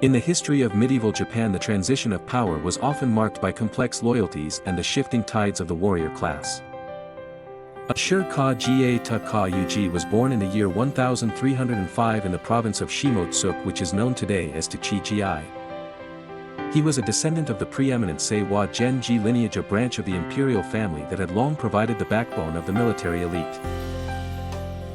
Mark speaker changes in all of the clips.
Speaker 1: In the history of medieval Japan, the transition of power was often marked by complex loyalties and the shifting tides of the warrior class. Ashikaga Takauji was born in the year 1305 in the province of Shimotsuk, which is known today as Takauji. He was a descendant of the preeminent Seiwa Genji lineage, a branch of the imperial family that had long provided the backbone of the military elite.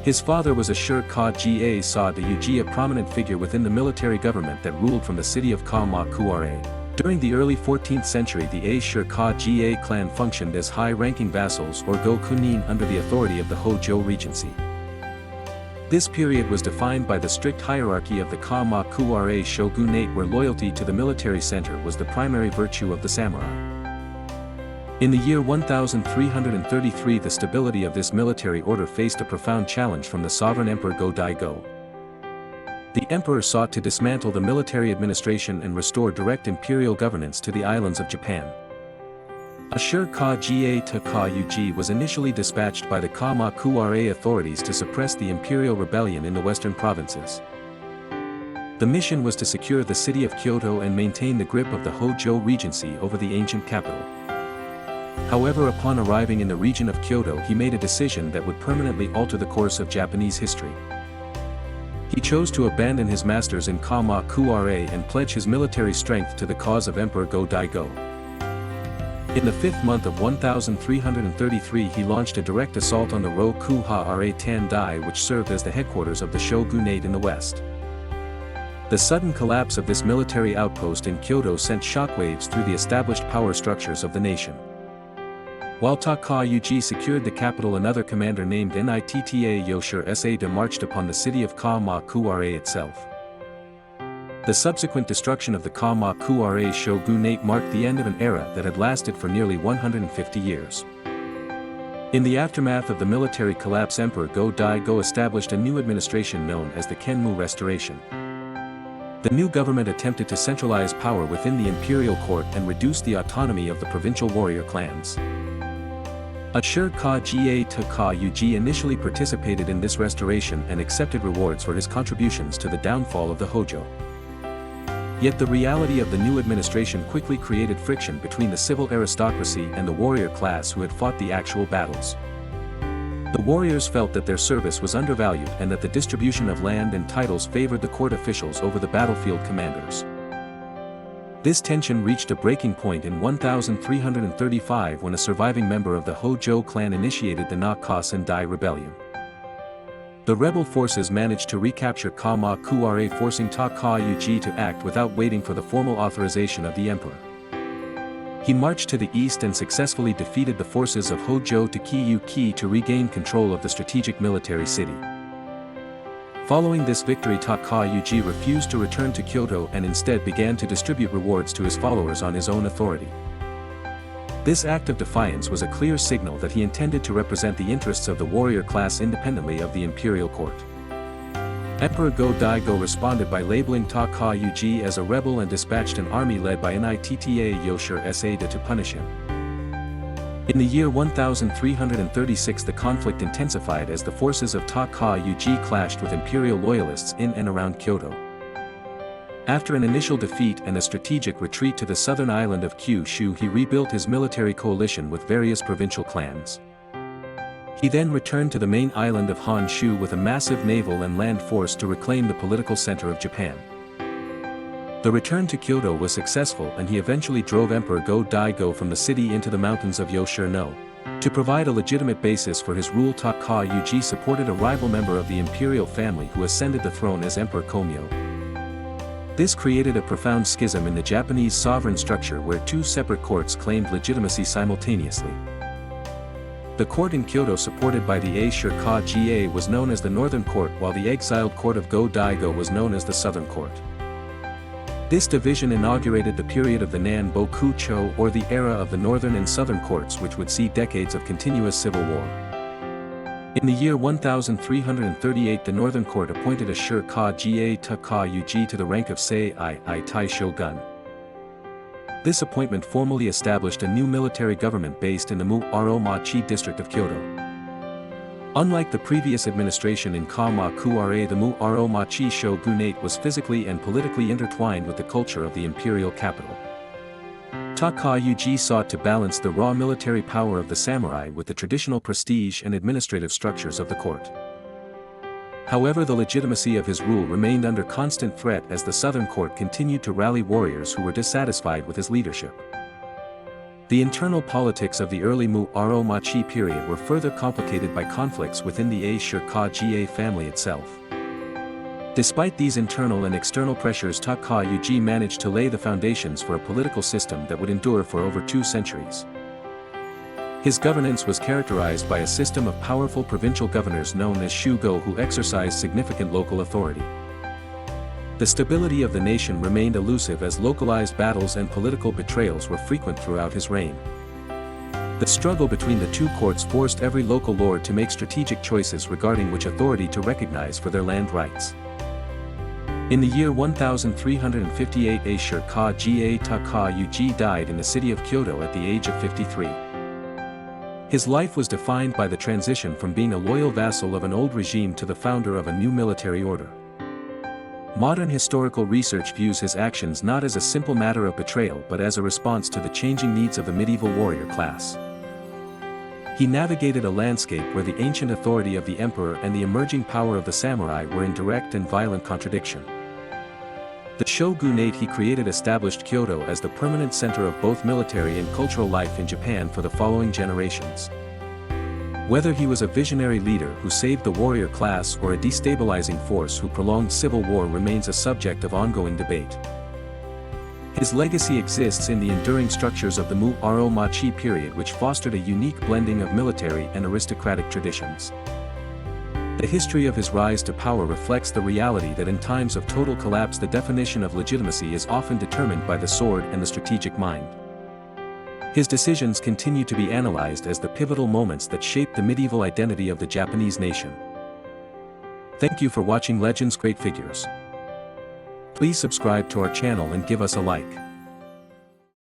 Speaker 1: His father was Ashikaga Sadauji, a prominent figure within the military government that ruled from the city of Kamakura. During the early 14th century, the Ashikaga clan functioned as high-ranking vassals or go-kunin under the authority of the Hojo Regency. This period was defined by the strict hierarchy of the Kamakura shogunate, where loyalty to the military center was the primary virtue of the samurai. In the year 1333, the stability of this military order faced a profound challenge from the sovereign Emperor Go-Daigo. The emperor sought to dismantle the military administration and restore direct imperial governance to the islands of Japan. Ashikaga Takauji was initially dispatched by the Kamakura authorities to suppress the imperial rebellion in the western provinces. The mission was to secure the city of Kyoto and maintain the grip of the Hojo Regency over the ancient capital. However, upon arriving in the region of Kyoto, he made a decision that would permanently alter the course of Japanese history. He chose to abandon his masters in Kamakura and pledge his military strength to the cause of Emperor Go-Daigo. In the 5th month of 1333, he launched a direct assault on the Rokuhara Tandai, which served as the headquarters of the shogunate in the west. The sudden collapse of this military outpost in Kyoto sent shockwaves through the established power structures of the nation. While Takauji secured the capital, another commander named Nita Yoshiro Sada marched upon the city of Kamakura itself. The subsequent destruction of the Kamakura shogunate marked the end of an era that had lasted for nearly 150 years. In the aftermath of the military collapse, Emperor Go-Daigo established a new administration known as the Kenmu Restoration. The new government attempted to centralize power within the imperial court and reduce the autonomy of the provincial warrior clans. Ashikaga Takauji initially participated in this restoration and accepted rewards for his contributions to the downfall of the Hojo. Yet the reality of the new administration quickly created friction between the civil aristocracy and the warrior class who had fought the actual battles. The warriors felt that their service was undervalued and that the distribution of land and titles favored the court officials over the battlefield commanders. This tension reached a breaking point in 1335 when a surviving member of the Hojo clan initiated the Nakasen-dai rebellion. The rebel forces managed to recapture Kamakura, forcing Takauji to act without waiting for the formal authorization of the emperor. He marched to the east and successfully defeated the forces of Hojo Takeuchi to regain control of the strategic military city. Following this victory, Takauji refused to return to Kyoto and instead began to distribute rewards to his followers on his own authority. This act of defiance was a clear signal that he intended to represent the interests of the warrior class independently of the imperial court. Emperor Go-Daigo responded by labeling Takauji as a rebel and dispatched an army led by Nita Yoshiro Sada to punish him. In the year 1336, the conflict intensified as the forces of Takauji clashed with imperial loyalists in and around Kyoto. After an initial defeat and a strategic retreat to the southern island of Kyushu, he rebuilt his military coalition with various provincial clans. He then returned to the main island of Honshu with a massive naval and land force to reclaim the political center of Japan. The return to Kyoto was successful, and he eventually drove Emperor Go-Daigo from the city into the mountains of Yoshino. To provide a legitimate basis for his rule, Takauji supported a rival member of the imperial family who ascended the throne as Emperor Komyo. This created a profound schism in the Japanese sovereign structure where two separate courts claimed legitimacy simultaneously. The court in Kyoto, supported by the Ashikaga, was known as the Northern Court, while the exiled court of Go-Daigo was known as the Southern Court. This division inaugurated the period of the Nanbokucho, or the era of the Northern and Southern Courts, which would see decades of continuous civil war. In the year 1338, the Northern Court appointed Ashikaga Takauji to the rank of Sei-tai Shogun. This appointment formally established a new military government based in the Muromachi district of Kyoto. Unlike the previous administration in Kamakura, the Muromachi shogunate was physically and politically intertwined with the culture of the imperial capital. Takauji sought to balance the raw military power of the samurai with the traditional prestige and administrative structures of the court. However, the legitimacy of his rule remained under constant threat as the southern court continued to rally warriors who were dissatisfied with his leadership. The internal politics of the early Muromachi period were further complicated by conflicts within the Ashikaga family itself. Despite these internal and external pressures, Takauji managed to lay the foundations for a political system that would endure for over 2 centuries. His governance was characterized by a system of powerful provincial governors known as shugo who exercised significant local authority. The stability of the nation remained elusive as localized battles and political betrayals were frequent throughout his reign. The struggle between the two courts forced every local lord to make strategic choices regarding which authority to recognize for their land rights. In the year 1358, Ashikaga Takauji died in the city of Kyoto at the age of 53. His life was defined by the transition from being a loyal vassal of an old regime to the founder of a new military order. Modern historical research views his actions not as a simple matter of betrayal but as a response to the changing needs of the medieval warrior class. He navigated a landscape where the ancient authority of the emperor and the emerging power of the samurai were in direct and violent contradiction. The shogunate he created established Kyoto as the permanent center of both military and cultural life in Japan for the following generations. Whether he was a visionary leader who saved the warrior class or a destabilizing force who prolonged civil war remains a subject of ongoing debate. His legacy exists in the enduring structures of the Muromachi period, which fostered a unique blending of military and aristocratic traditions. The history of his rise to power reflects the reality that in times of total collapse the definition of legitimacy is often determined by the sword and the strategic mind. His decisions continue to be analyzed as the pivotal moments that shaped the medieval identity of the Japanese nation. Thank you for watching Legends Great Figures. Please subscribe to our channel and give us a like.